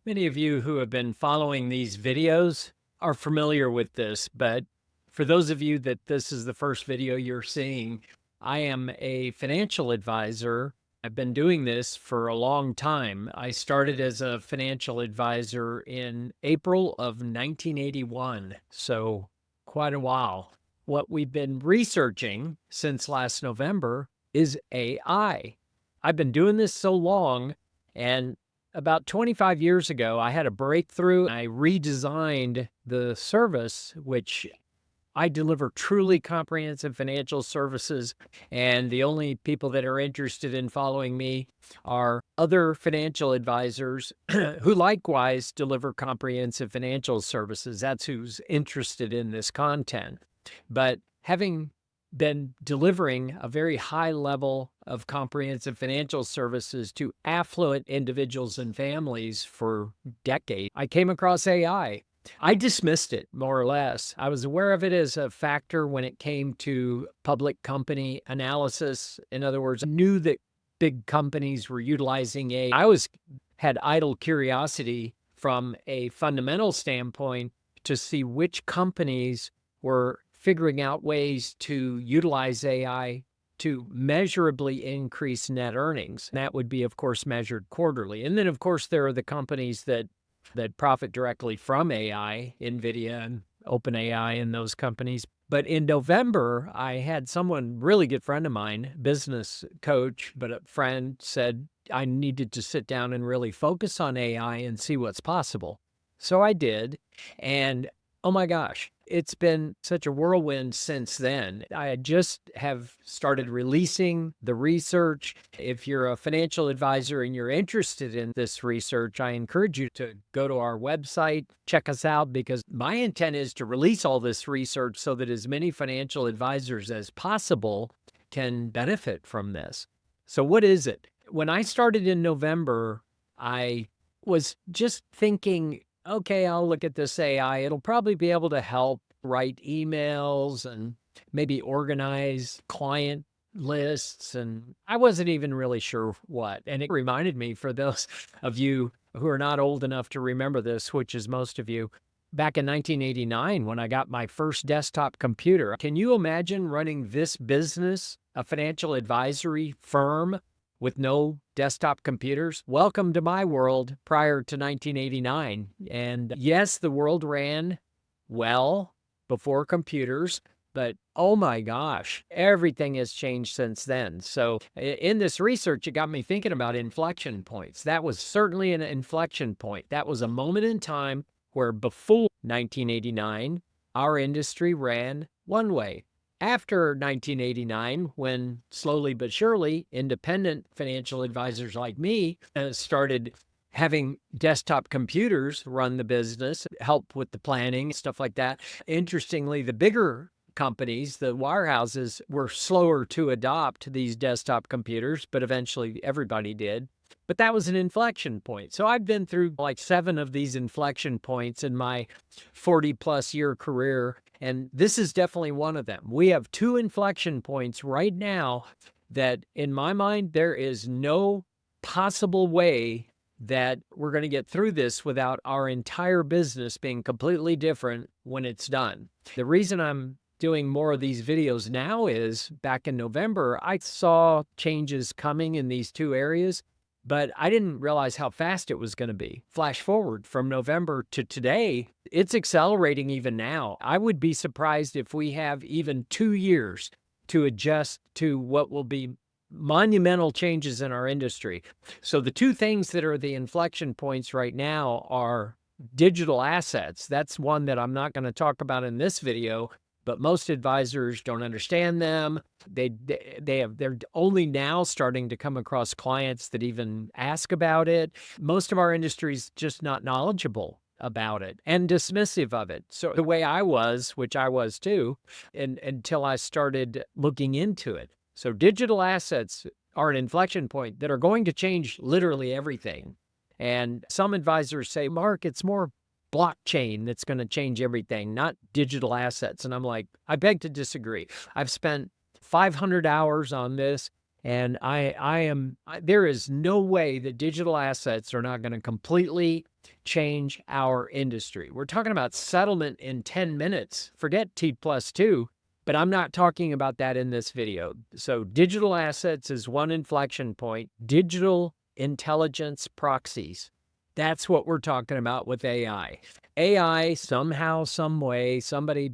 Many of you who have been following these videos are familiar with this, but for those of you that this is the first video you're seeing, I am a financial advisor. I've been doing this for a long time. I started as a financial advisor in April of 1981, so quite a while. What we've been researching since last November is AI. I've been doing this so long, and about 25 years ago, I had a breakthrough. I redesigned the service, which I deliver truly comprehensive financial services. And the only people that are interested in following me are other financial advisors who likewise deliver comprehensive financial services. That's who's interested in this content. But having been delivering a very high level of comprehensive financial services to affluent individuals and families for decades, I came across AI. I dismissed it more or less. I was aware of it as a factor when it came to public company analysis. In other words, I knew that big companies were utilizing AI. I always had idle curiosity from a fundamental standpoint to see which companies were figuring out ways to utilize AI to measurably increase net earnings. That would be, of course, measured quarterly. And then, of course, there are the companies that profit directly from AI, NVIDIA and OpenAI and those companies. But in November, I had someone, really good friend of mine, business coach, but a friend, said I needed to sit down and really focus on AI and see what's possible. So I did. And oh my gosh, it's been such a whirlwind since then. I just have started releasing the research. If you're a financial advisor and you're interested in this research, I encourage you to go to our website, check us out, because my intent is to release all this research so that as many financial advisors as possible can benefit from this. So what is it? When I started in November, I was just thinking, okay, I'll look at this AI. It'll probably be able to help write emails and maybe organize client lists. And I wasn't even really sure what. And it reminded me, for those of you who are not old enough to remember this, which is most of you, back in 1989, when I got my first desktop computer. Can you imagine running this business, a financial advisory firm, with no desktop computers? Welcome to my world prior to 1989. And yes, the world ran well before computers, but oh my gosh, everything has changed since then. So in this research, it got me thinking about inflection points. That was certainly an inflection point. That was a moment in time where before 1989, our industry ran one way. After 1989, when slowly but surely independent financial advisors like me started having desktop computers run the business, help with the planning, stuff like that. Interestingly, the bigger companies, the wirehouses, were slower to adopt these desktop computers, but eventually everybody did. But that was an inflection point. So I've been through like 7 of these inflection points in my 40+ year career, and this is definitely one of them. We have 2 inflection points right now that, in my mind, there is no possible way that we're going to get through this without our entire business being completely different when it's done. The reason I'm doing more of these videos now is, back in November, I saw changes coming in these 2 areas, but I didn't realize how fast it was going to be. Flash forward from November to today, it's accelerating even now. I would be surprised if we have even 2 years to adjust to what will be monumental changes in our industry. So the 2 things that are the inflection points right now are digital assets. That's one that I'm not going to talk about in this video, but most advisors don't understand them. They're only now starting to come across clients that even ask about it. Most of our industry is just not knowledgeable about it and dismissive of it. So the way I was, which I was too, until I started looking into it. So digital assets are an inflection point that are going to change literally everything. And some advisors say, Mark, it's more blockchain that's going to change everything, not digital assets. And I'm like, I beg to disagree. I've spent 500 hours on this, And there is no way that digital assets are not going to completely change our industry. We're talking about settlement in 10 minutes. Forget T+2, but I'm not talking about that in this video. So digital assets is one inflection point. Digital intelligence proxies. That's what we're talking about with AI. AI, somehow, some way, somebody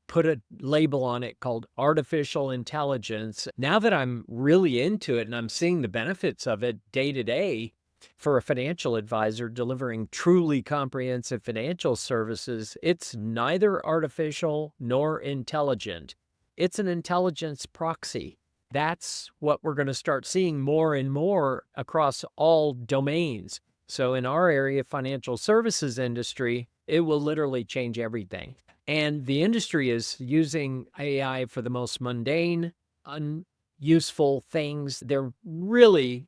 put a label on it called artificial intelligence. Now that I'm really into it and I'm seeing the benefits of it day to day for a financial advisor delivering truly comprehensive financial services, it's neither artificial nor intelligent. It's an intelligence proxy. That's what we're going to start seeing more and more across all domains. So in our area, financial services industry, it will literally change everything. And the industry is using AI for the most mundane, unuseful things. They're really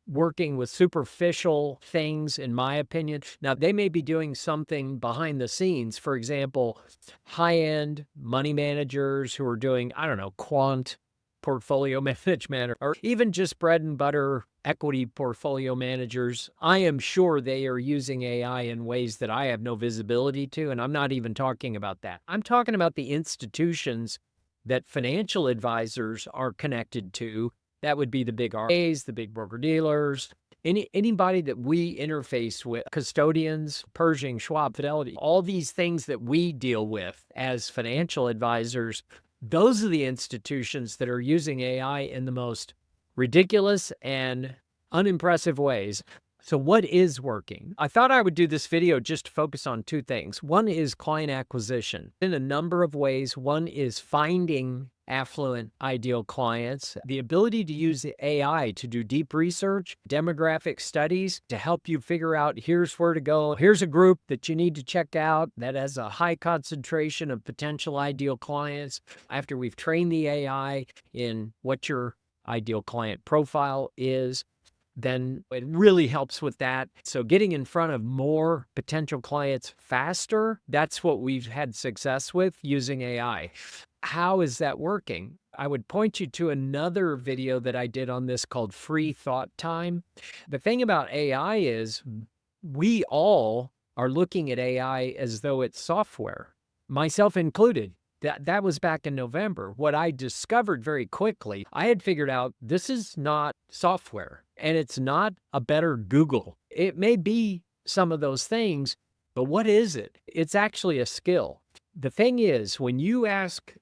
working with superficial things, in my opinion. Now, they may be doing something behind the scenes. For example, high-end money managers who are doing, I don't know, quant portfolio management, or even just bread and butter equity portfolio managers. I am sure they are using AI in ways that I have no visibility to, and I'm not even talking about that. I'm talking about the institutions that financial advisors are connected to. That would be the big RAs, the big broker-dealers, anybody that we interface with, custodians, Pershing, Schwab, Fidelity, all these things that we deal with as financial advisors. Those are the institutions that are using AI in the most ridiculous and unimpressive ways. So what is working? I thought I would do this video just to focus on two things. One is client acquisition in a number of ways. One is finding affluent ideal clients, the ability to use the AI to do deep research, demographic studies to help you figure out here's where to go. Here's a group that you need to check out that has a high concentration of potential ideal clients. After we've trained the AI in what your ideal client profile is, then it really helps with that. So getting in front of more potential clients faster, that's what we've had success with using AI. How is that working? I would point you to another video that I did on this called Free Thought Time. The thing about AI is we all are looking at AI as though it's software, myself included. That was back in November. What I discovered very quickly, I had figured out this is not software and it's not a better Google. It may be some of those things, but what is it? It's actually a skill. The thing is, when you ask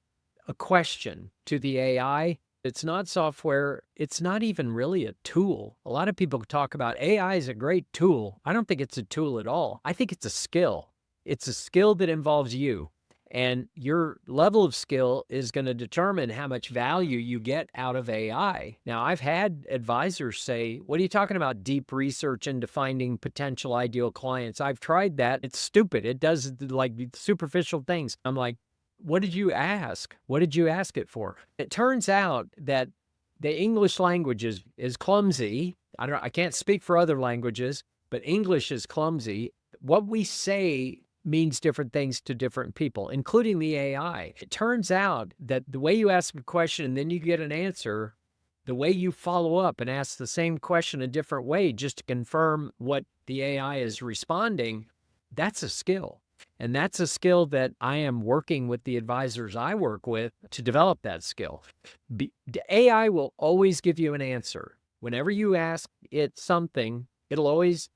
a question to the AI, it's not software. It's not even really a tool. A lot of people talk about AI is a great tool. I don't think it's a tool at all. I think it's a skill. It's a skill that involves you. And your level of skill is going to determine how much value you get out of AI. Now, I've had advisors say, what are you talking about deep research into finding potential ideal clients? I've tried that. It's stupid. It does like superficial things. I'm like, what did you ask? What did you ask it for? It turns out that the English language is clumsy. I can't speak for other languages, but English is clumsy. What we say means different things to different people, including the AI. It turns out that the way you ask a question and then you get an answer, the way you follow up and ask the same question a different way just to confirm what the AI is responding, that's a skill. And that's a skill that I am working with the advisors I work with to develop that skill. The AI will always give you an answer. Whenever you ask it something, it'll always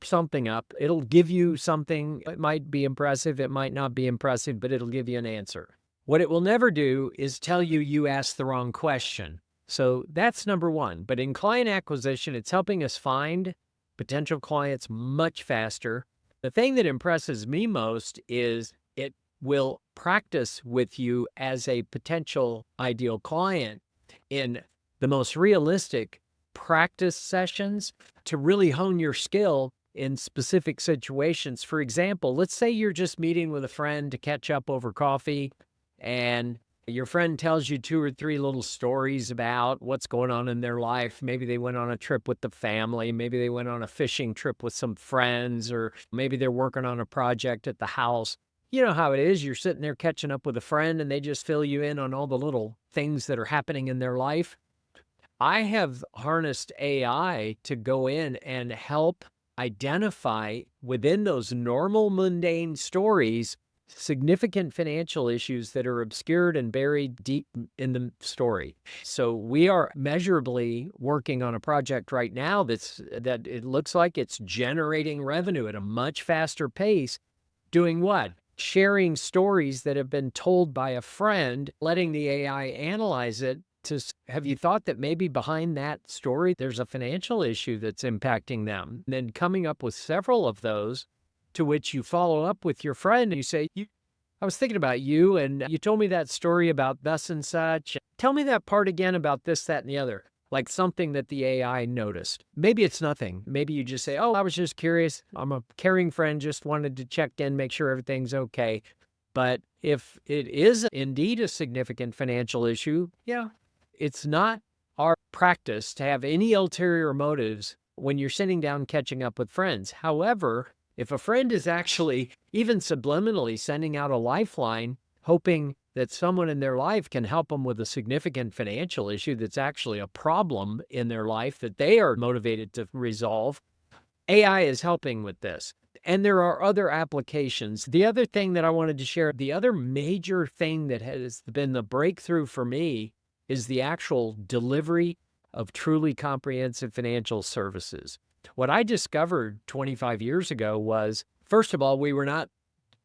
something up. It'll give you something. It might be impressive. It might not be impressive, but it'll give you an answer. What it will never do is tell you you asked the wrong question. So that's number one. But in client acquisition, it's helping us find potential clients much faster. The thing that impresses me most is it will practice with you as a potential ideal client in the most realistic practice sessions to really hone your skill in specific situations. For example, let's say you're just meeting with a friend to catch up over coffee, and your friend tells you 2 or 3 little stories about what's going on in their life. Maybe they went on a trip with the family. Maybe they went on a fishing trip with some friends, or maybe they're working on a project at the house. You know how it is. You're sitting there catching up with a friend, and they just fill you in on all the little things that are happening in their life. I have harnessed AI to go in and help identify within those normal mundane stories significant financial issues that are obscured and buried deep in the story. So we are measurably working on a project right now that it looks like it's generating revenue at a much faster pace. Doing what? Sharing stories that have been told by a friend, letting the AI analyze it have you thought that maybe behind that story, there's a financial issue that's impacting them? And then coming up with several of those to which you follow up with your friend and you say, I was thinking about you and you told me that story about thus and such. Tell me that part again about this, that, and the other. Like something that the AI noticed. Maybe it's nothing. Maybe you just say, oh, I was just curious. I'm a caring friend, just wanted to check in, make sure everything's okay. But if it is indeed a significant financial issue, yeah, it's not our practice to have any ulterior motives when you're sitting down catching up with friends. However, if a friend is actually even subliminally sending out a lifeline, hoping that someone in their life can help them with a significant financial issue that's actually a problem in their life that they are motivated to resolve, AI is helping with this. And there are other applications. The other thing that I wanted to share, the other major thing that has been the breakthrough for me is the actual delivery of truly comprehensive financial services. What I discovered 25 years ago was, first of all, we were not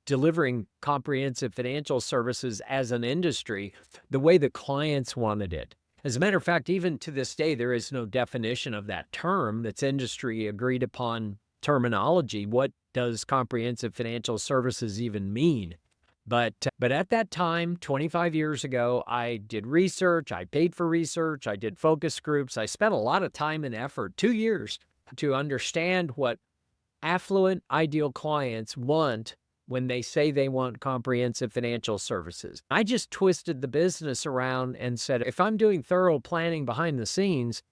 delivering comprehensive financial services as an industry the way the clients wanted it. As a matter of fact, even to this day, there is no definition of that term. That's industry agreed upon terminology. What does comprehensive financial services even mean? But at that time, 25 years ago, I did research, I paid for research, I did focus groups. I spent a lot of time and effort, 2 years, to understand what affluent, ideal clients want when they say they want comprehensive financial services. I just twisted the business around and said, if I'm doing thorough planning behind the scenes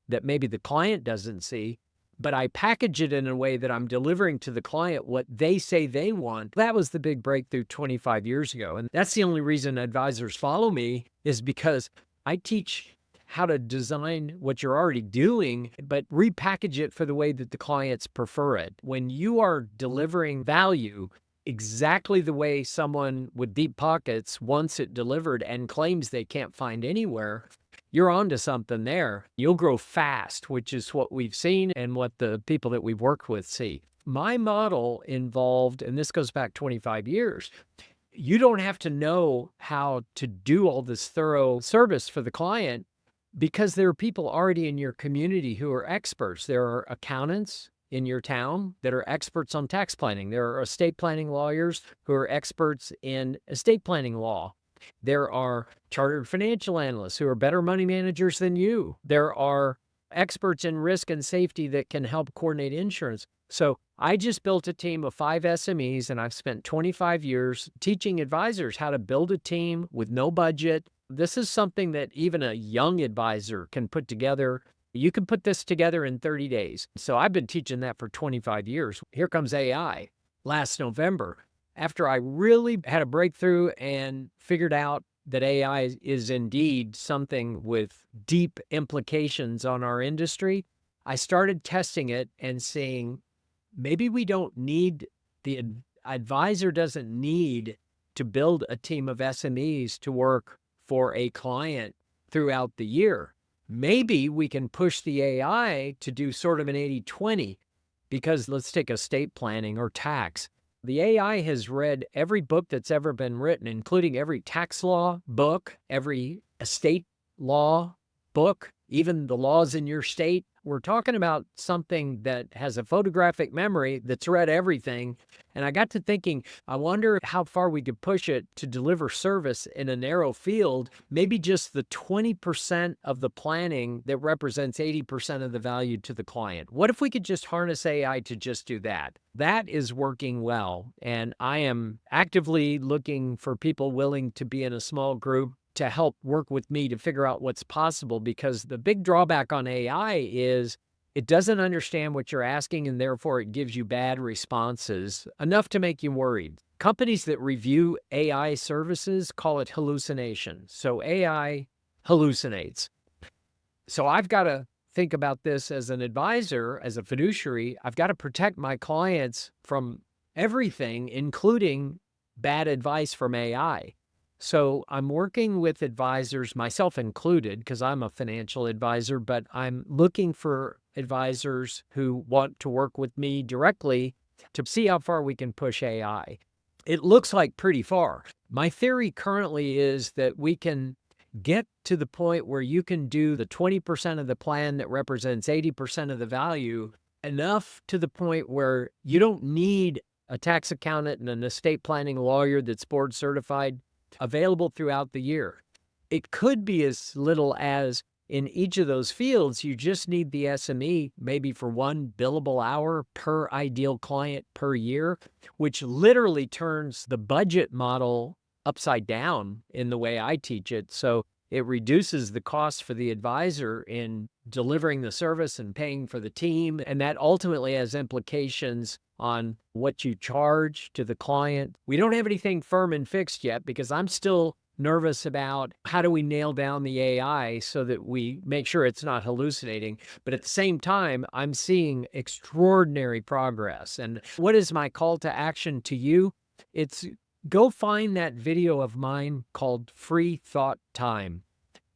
that maybe the client doesn't see, but I package it in a way that I'm delivering to the client what they say they want. That was the big breakthrough 25 years ago. And that's the only reason advisors follow me, is because I teach how to design what you're already doing, but repackage it for the way that the clients prefer it. When you are delivering value exactly the way someone with deep pockets wants it delivered and claims they can't find anywhere, you're onto something there. You'll grow fast, which is what we've seen and what the people that we've worked with see. My model involved, and this goes back 25 years, you don't have to know how to do all this thorough service for the client because there are people already in your community who are experts. There are accountants in your town that are experts on tax planning. There are estate planning lawyers who are experts in estate planning law. There are chartered financial analysts who are better money managers than you. There are experts in risk and safety that can help coordinate insurance. So I just built a team of 5 SMEs, and I've spent 25 years teaching advisors how to build a team with no budget. This is something that even a young advisor can put together. You can put this together in 30 days. So I've been teaching that for 25 years. Here comes AI. Last November, after I really had a breakthrough and figured out that AI is indeed something with deep implications on our industry, I started testing it and saying, maybe we don't need, the advisor doesn't need to build a team of SMEs to work for a client throughout the year. Maybe we can push the AI to do sort of an 80-20, because let's take estate planning or tax. The AI has read every book that's ever been written, including every tax law book, every estate law book, even the laws in your state. We're talking about something that has a photographic memory that's read everything. And I got to thinking, I wonder how far we could push it to deliver service in a narrow field, maybe just the 20% of the planning that represents 80% of the value to the client. What if we could just harness AI to just do that? That is working well. And I am actively looking for people willing to be in a small group to help work with me to figure out what's possible, because the big drawback on AI is it doesn't understand what you're asking, and therefore it gives you bad responses, enough to make you worried. Companies that review AI services call it hallucination. So AI hallucinates. So I've got to think about this as an advisor, as a fiduciary. I've got to protect my clients from everything, including bad advice from AI. So I'm working with advisors, myself included, because I'm a financial advisor, but I'm looking for advisors who want to work with me directly to see how far we can push AI. It looks like pretty far. My theory currently is that we can get to the point where you can do the 20% of the plan that represents 80% of the value, enough to the point where you don't need a tax accountant and an estate planning lawyer that's board certified available throughout the year. It could be as little as in each of those fields, you just need the SME maybe for one billable hour per ideal client per year, which literally turns the budget model upside down in the way I teach it. So it reduces the cost for the advisor in delivering the service and paying for the team. And that ultimately has implications on what you charge to the client. We don't have anything firm and fixed yet because I'm still nervous about how do we nail down the AI so that we make sure it's not hallucinating. But at the same time, I'm seeing extraordinary progress. And what is my call to action to you? It's go find that video of mine called Free Thought Time.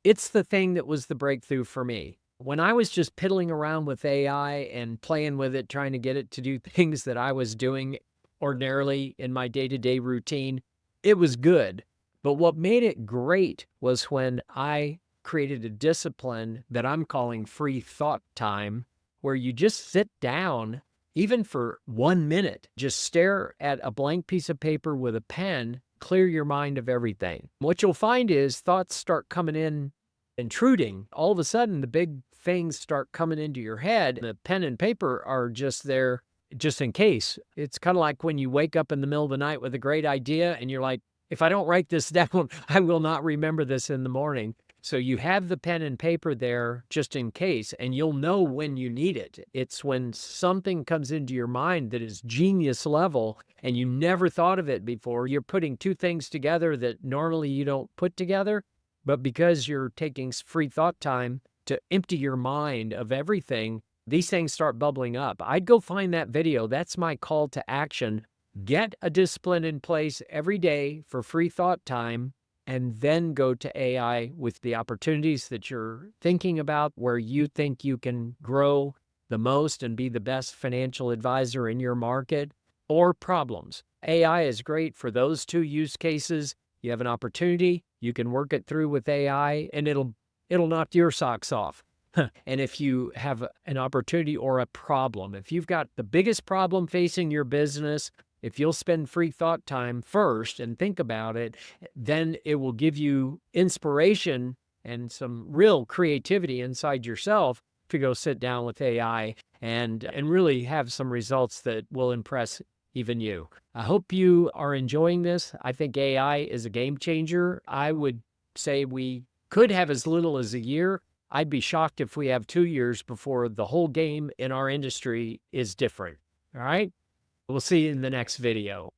It's the thing that was the breakthrough for me. When I was just piddling around with AI and playing with it, trying to get it to do things that I was doing ordinarily in my day-to-day routine, it was good. But what made it great was when I created a discipline that I'm calling Free Thought Time, where you just sit down, even for 1 minute, just stare at a blank piece of paper with a pen, clear your mind of everything. What you'll find is thoughts start coming in, intruding. All of a sudden, the big things start coming into your head. The pen and paper are just there just in case. It's kind of like when you wake up in the middle of the night with a great idea and you're like, if I don't write this down, I will not remember this in the morning. So you have the pen and paper there just in case, and you'll know when you need it. It's when something comes into your mind that is genius level and you never thought of it before. You're putting two things together that normally you don't put together, but because you're taking free thought time to empty your mind of everything, these things start bubbling up. I'd go find that video. That's my call to action. Get a discipline in place every day for free thought time, and then go to AI with the opportunities that you're thinking about, where you think you can grow the most and be the best financial advisor in your market, or problems. AI is great for those two use cases. You have an opportunity, you can work it through with AI, and it'll knock your socks off. And if you have an opportunity or a problem, if you've got the biggest problem facing your business, if you'll spend free thought time first and think about it, then it will give you inspiration and some real creativity inside yourself to go sit down with AI and really have some results that will impress even you. I hope you are enjoying this. I think AI is a game changer. I would say we could have as little as a year. I'd be shocked if we have 2 years before the whole game in our industry is different. All right? We'll see you in the next video.